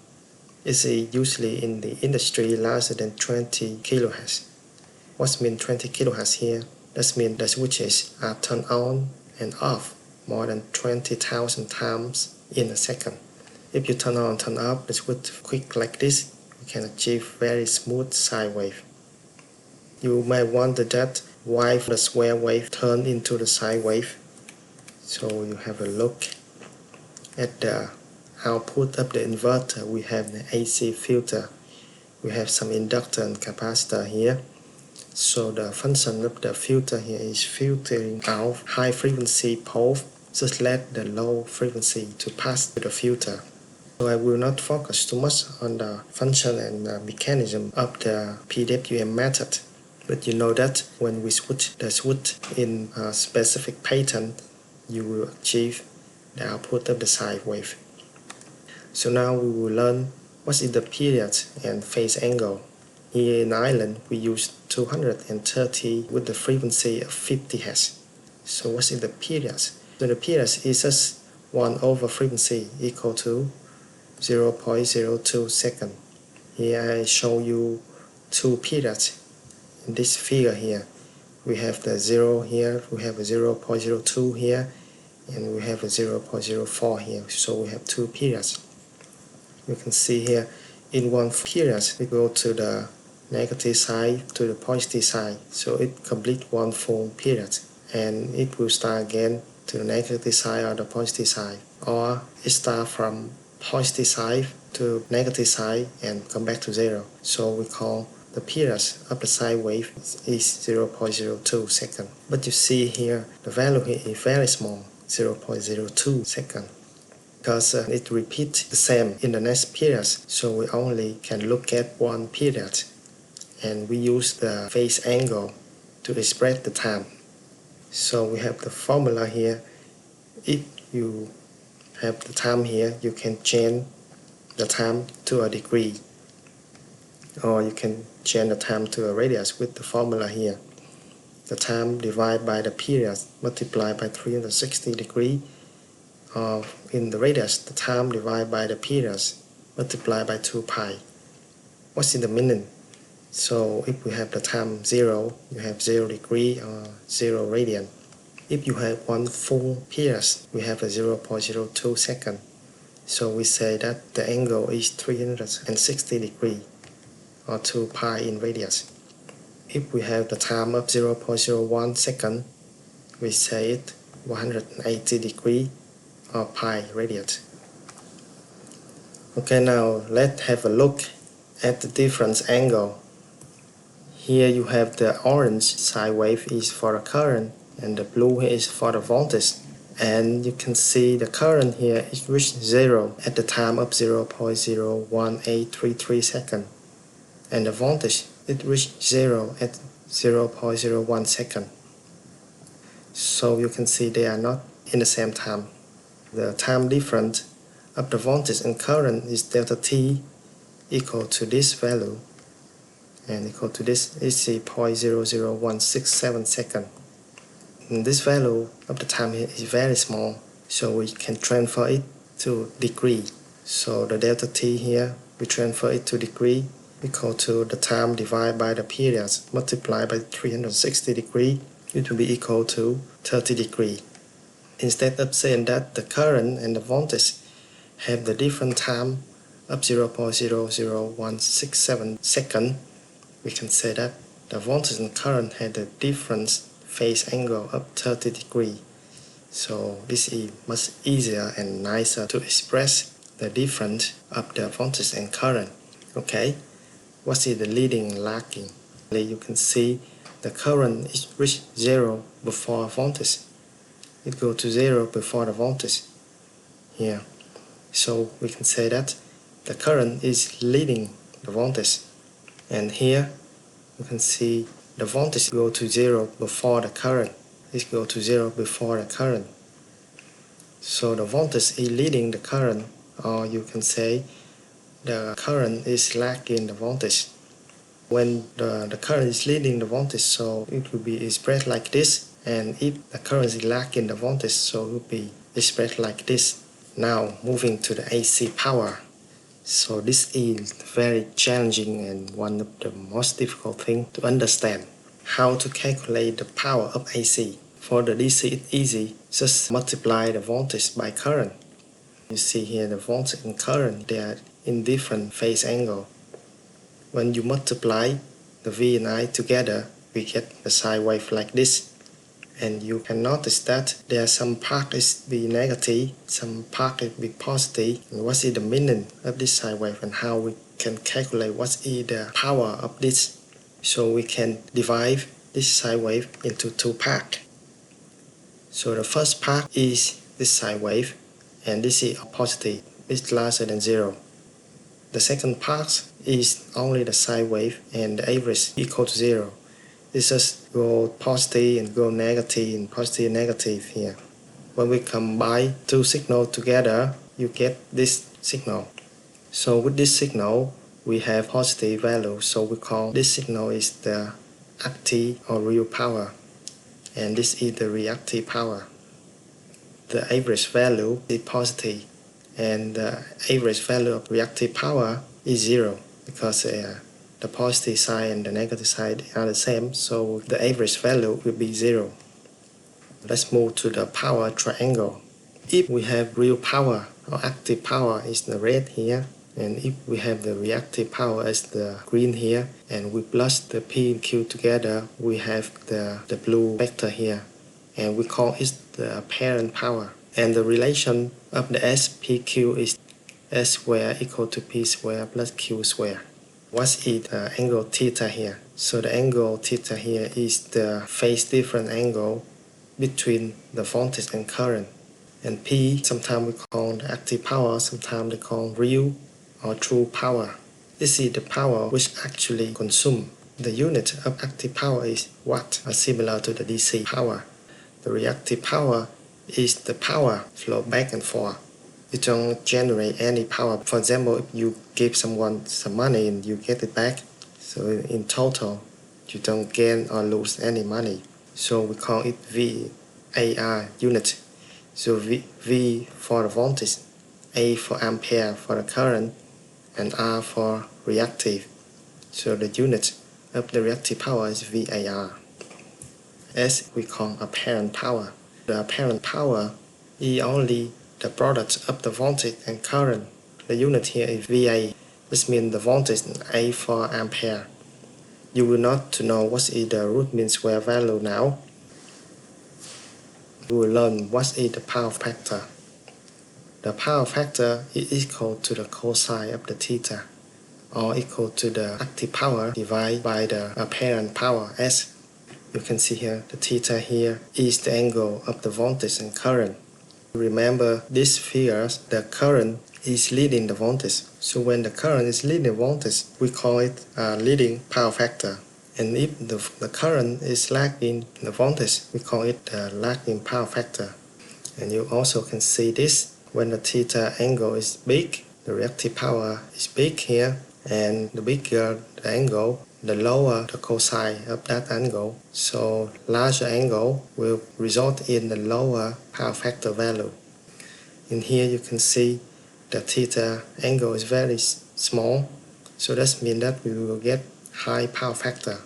is usually in the industry larger than 20 kHz. What means 20 kHz here? That means the switches are turned on and off more than 20,000 times in a second. If you turn on and turn off the switch quick like this, you can achieve very smooth sine wave. You may wonder that why the square wave turn into the sine wave. So you have a look at the output of the inverter. We have the AC filter. We have some inductor and capacitor here. So the function of the filter here is filtering out high frequency pulse, just let the low frequency to pass to the filter. So I will not focus too much on the function and the mechanism of the PWM method. But you know that when we switch the switch in a specific pattern, you will achieve the output of the sine wave. So now we will learn what is the period and phase angle. Here in Ireland, we use 230 with the frequency of 50 Hz. So what is the period? So the period is just 1 over frequency equal to 0.02 second. Here I show you two periods in this figure here. We have the 0 here, we have a 0.02 here, and we have a 0.04 here. So we have two periods. You can see here in one period we go to the negative side to the positive side, so it completes one full period, and it will start again to the negative side or the positive side, or it starts from positive side to negative side and come back to 0. So we call the period of the sine wave is 0.02 second. But you see here the value here is very small, 0.02 second, because it repeats the same in the next period, so we only can look at one period, and we use the phase angle to express the time. So we have the formula here. If you have the time here, you can change the time to a degree, or you can change the time to a radius with the formula here. The time divided by the period multiplied by 360 degrees, or in the radius, the time divided by the period multiplied by 2 pi. What's in the meaning? So if we have the time 0, you have 0 degree or 0 radian. If you have one full period, we have a 0.02 second. So we say that the angle is 360 degrees or 2 pi in radius. If we have the time of 0.01 second, we say it 180 degrees or pi radius. Okay, now let's have a look at the difference angle. Here you have the orange sine wave is for the current, and the blue here is for the voltage. And you can see the current here is reached 0 at the time of 0.01833 second. And the voltage it reached 0 at 0.01 second. So you can see they are not in the same time. The time difference of the voltage and current is delta T equal to this value, and equal to this is 0.00167 second. And this value of the time here is very small, so we can transfer it to degree. So the delta T here, we transfer it to degree, equal to the time divided by the period multiplied by 360 degrees, it will be equal to 30 degrees. Instead of saying that the current and the voltage have the different time of 0.00167 second, we can say that the voltage and current had the different phase angle of 30 degrees. So this is much easier and nicer to express the difference of the voltage and current. Okay, what is the leading and lagging? You can see the current is reached 0 before voltage. It goes to 0 before the voltage here. So we can say that the current is leading the voltage. And here you can see the voltage go to 0 before the current. It goes to 0 before the current. So the voltage is leading the current, or you can say the current is lagging the voltage. When the current is leading the voltage, so it will be expressed like this. And if the current is lagging the voltage, so it will be expressed like this. Now moving to the AC power. So this is very challenging and one of the most difficult things to understand. How to calculate the power of AC. For the DC it's easy, just multiply the voltage by current. You see here the voltage and current, they are in different phase angle. When you multiply the V and I together, we get the sine wave like this. And you can notice that there are some part is be negative, some part is be positive. And what is the meaning of this sine wave, and how we can calculate what is the power of this. So we can divide this sine wave into two parts. So the first part is this sine wave, and this is positive, it's larger than 0. The second part is only the sine wave and the average equal to 0. This just go positive and go negative and positive and negative here. When we combine two signals together, you get this signal. So with this signal, we have positive value, so we call this signal is the active or real power. and this is the reactive power. The average value is positive, and the average value of reactive power is 0 because the positive side and the negative side are the same, so the average value will be 0. Let's move to the power triangle. If we have real power or active power is the red here, and if we have the reactive power as the green here, and we plus the P and Q together, we have the blue vector here, and we call it the apparent power. And the relation of the SPQ is S square equal to P square plus Q square. What is the angle theta here? So the angle theta here is the phase difference angle between the voltage and current. And P, sometimes we call the active power, sometimes they call real or true power. This is the power which actually consumed. The unit of active power is watt, similar to the DC power. The reactive power is the power flow back and forth. You don't generate any power. For example, if you give someone some money and you get it back, so in total, you don't gain or lose any money. So we call it VAR unit. So V for the voltage, A for ampere for the current, and R for reactive. So the unit of the reactive power is VAR. S we call apparent power. The apparent power is only the product of the voltage and current. The unit here is VA. This means the voltage is A for ampere. You will not to know what is the root mean square value now. We will learn what is the power factor. The power factor is equal to the cosine of the theta, or equal to the active power divided by the apparent power S. You can see here the theta here is the angle of the voltage and current. Remember this figure, the current is leading the voltage. So when the current is leading the voltage, we call it leading power factor. And if the current is lagging the voltage, we call it the lagging power factor. And you also can see this when the theta angle is big, the reactive power is big here, and the bigger the angle, the lower the cosine of that angle. So larger angle will result in the lower power factor value. In here you can see the theta angle is very small, so that means that we will get high power factor.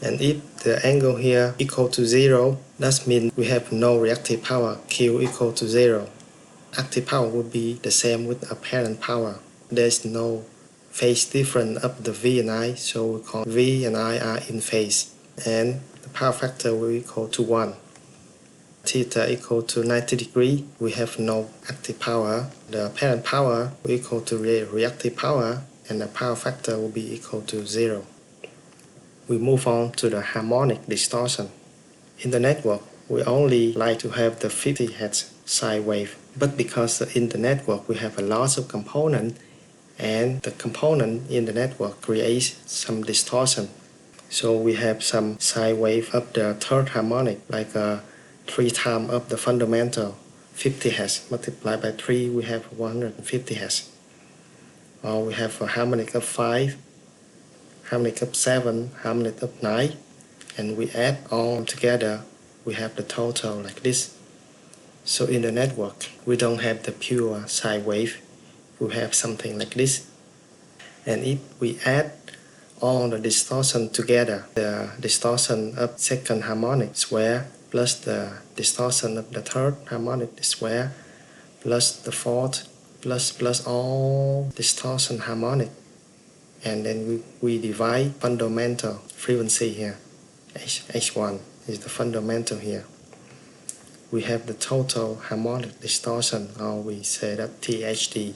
And if the angle here equal to 0, that means we have no reactive power, Q equal to 0. Active power would be the same with apparent power. There is no phase difference of the V and I, so we call V and I are in phase. And the power factor will equal to 1. Theta equal to 90 degrees, we have no active power. The apparent power will equal to reactive power, and the power factor will be equal to 0. We move on to the harmonic distortion. In the network, we only like to have the 50 Hz sine wave, but because in the network we have a lot of components, and the component in the network creates some distortion. So we have some sine wave of the third harmonic, like 3 times of the fundamental, 50 Hz multiplied by 3, we have 150 Hz. Or we have a harmonic of 5, harmonic of 7, harmonic of 9, and we add all together, we have the total like this. So in the network, we don't have the pure sine wave, we have something like this. And if we add all the distortion together, the distortion of second harmonic square plus the distortion of the third harmonic square plus the fourth plus all distortion harmonic, and then we divide fundamental frequency here. H1 is the fundamental here. We have the total harmonic distortion, or we say that THD.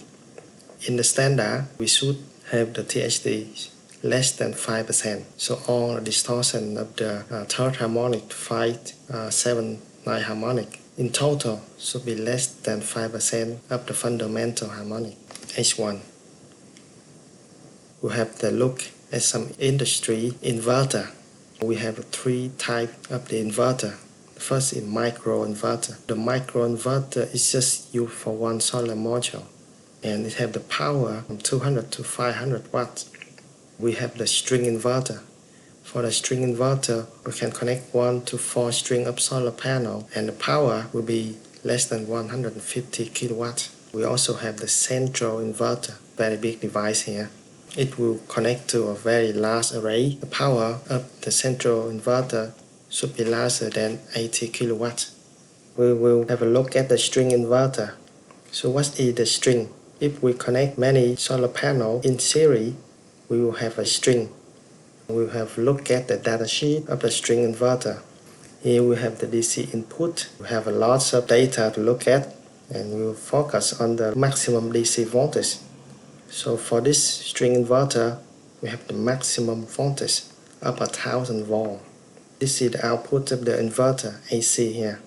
In the standard, we should have the THD less than 5%. So all the distortion of the third harmonic, 5, 7, 9 harmonic in total should be less than 5% of the fundamental harmonic, H1. We have to look at some industry inverter. We have 3 types of the inverter. The first is microinverter. The microinverter is just used for one solar module, and it has the power from 200 to 500 watts. We have the string inverter. For the string inverter, we can connect 1 to 4 string of solar panel and the power will be less than 150 kilowatt. We also have the central inverter, very big device here. It will connect to a very large array. The power of the central inverter should be larger than 80 kilowatt. We will have a look at the string inverter. So what is the string? If we connect many solar panels in series, we will have a string. We will have a look at the datasheet of the string inverter. Here we have the DC input. We have a lot of data to look at and we will focus on the maximum DC voltage. So for this string inverter, we have the maximum voltage of 1000 volt. This is the output of the inverter AC here.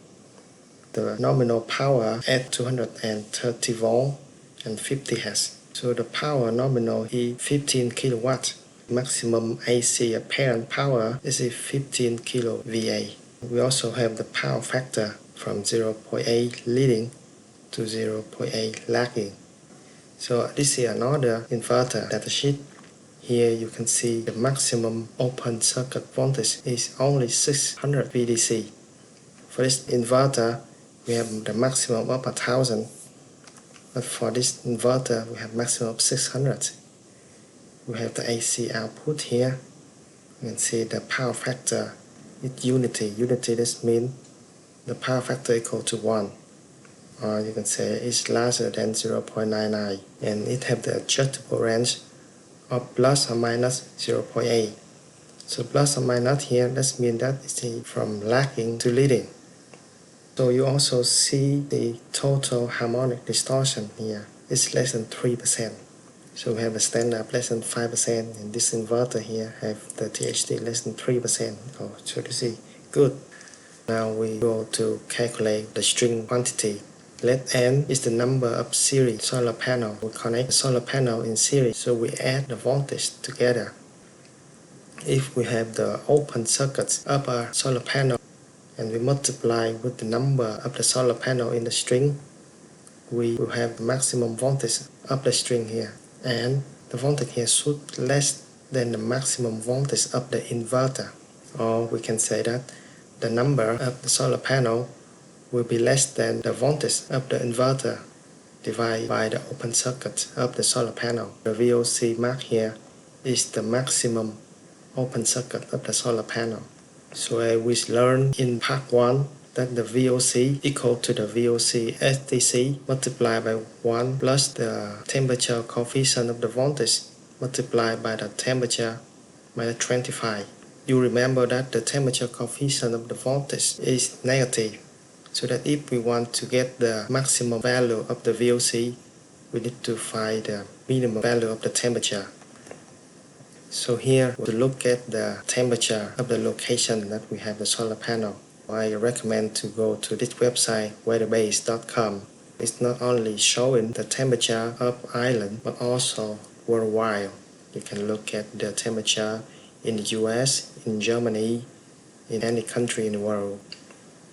The nominal power at 230 volt and 50 Hz. So the power nominal is 15 kilowatt. Maximum AC apparent power is 15 kilo VA. We also have the power factor from 0.8 leading to 0.8 lagging. So this is another inverter datasheet. Here you can see the maximum open circuit voltage is only 600 VDC. For this inverter, we have the maximum of 1000, but for this inverter, we have maximum of 600. We have the AC output here. You can see the power factor is unity. Unity, this means the power factor equal to 1. Or you can say it's larger than 0.99. And it have the adjustable range of plus or minus 0.8. So plus or minus here, that means that it's from lagging to leading. So you also see the total harmonic distortion here. It's less than 3%. So we have a standard less than 5%, and this inverter here have the THD less than 3%. Oh, so this is good. Now we go to calculate the string quantity. Let n is the number of series solar panel. We connect the solar panel in series, so we add the voltage together. If we have the open circuits of a solar panel and we multiply with the number of the solar panel in the string, we will have the maximum voltage of the string here. And the voltage here should less than the maximum voltage of the inverter. Or we can say that the number of the solar panel will be less than the voltage of the inverter divided by the open circuit of the solar panel. The VOC mark here is the maximum open circuit of the solar panel. So we learned in part 1 that the VOC equal to the VOC STC multiplied by 1 plus the temperature coefficient of the voltage multiplied by the temperature minus 25. You remember that the temperature coefficient of the voltage is negative. So that if we want to get the maximum value of the VOC, we need to find the minimum value of the temperature. So here, to look at the temperature of the location that we have the solar panel, I recommend to go to this website, weatherbase.com. It's not only showing the temperature of Ireland, but also worldwide. You can look at the temperature in the US, in Germany, in any country in the world.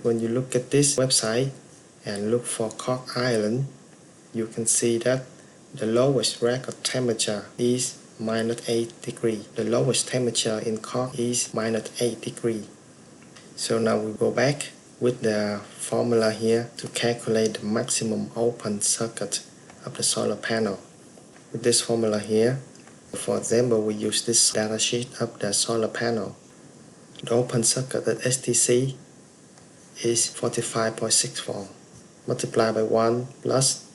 When you look at this website and look for Cork Island, you can see that the lowest record temperature is minus 8 degrees. The lowest temperature in Cork is minus 8 degrees. So now we go back with the formula here to calculate the maximum open circuit of the solar panel. With this formula here, for example, we use this data sheet of the solar panel. The open circuit at STC is 45.6 volt multiplied by 1 plus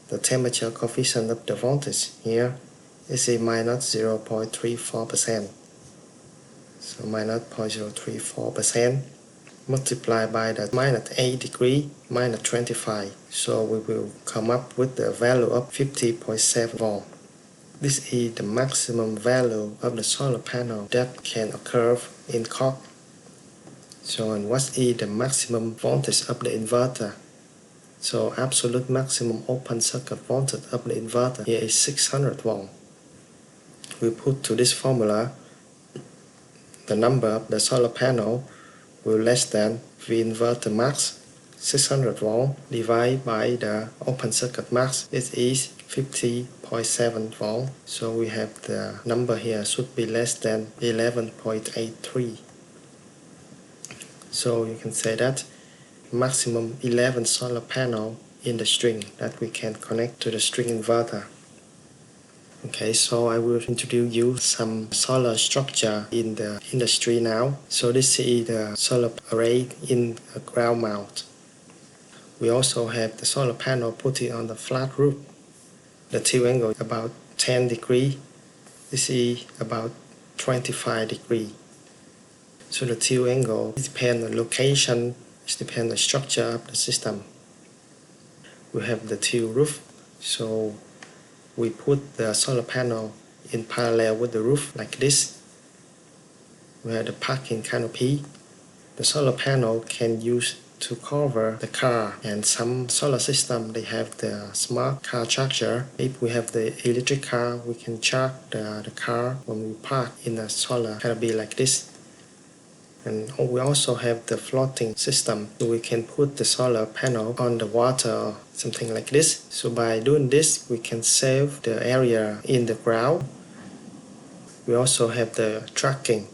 the temperature coefficient of the voltage here is a minus 0.34%. So minus 0.034% multiplied by the minus 8 degree minus 25. So we will come up with the value of 50.7 volt. This is the maximum value of the solar panel that can occur in Cork. So and what is the maximum voltage of the inverter? So absolute maximum open circuit voltage of the inverter here is 600 volt. We put to this formula the number of the solar panel will less than V inverter max 600 volt divided by the open circuit max. It is 50.7 volt. So we have the number here should be less than 11.83. So you can say that maximum 11 solar panel in the string that we can connect to the string inverter. Okay, so I will introduce you some solar structure in the industry now. So this is the solar array in a ground mount. We also have the solar panel put it on the flat roof. The tilt angle is about 10 degrees. This is about 25 degrees. So the tilt angle depends on the location, it depends on the structure of the system. We have the tilt roof. So we put the solar panel in parallel with the roof like this. We have the parking canopy. The solar panel can use to cover the car, and some solar system they have the smart car charger. If we have the electric car, we can charge the car when we park in a solar canopy like this. And we also have the floating system, so we can put the solar panel on the water or something like this. So by doing this, we can save the area in the ground. We also have the tracking.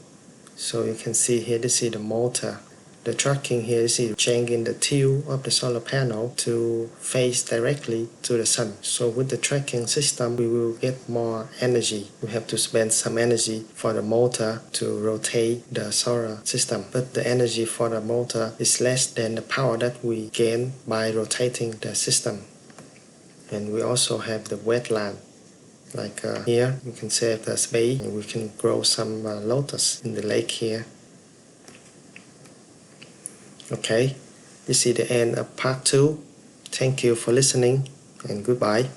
So you can see here, this is the motor. The tracking here is changing the tilt of the solar panel to face directly to the sun. So with the tracking system, we will get more energy. We have to spend some energy for the motor to rotate the solar system. But the energy for the motor is less than the power that we gain by rotating the system. And we also have the wetland. Like here, we can save the space. We can grow some lotus in the lake here. Okay, this is the end of part 2. Thank you for listening and goodbye.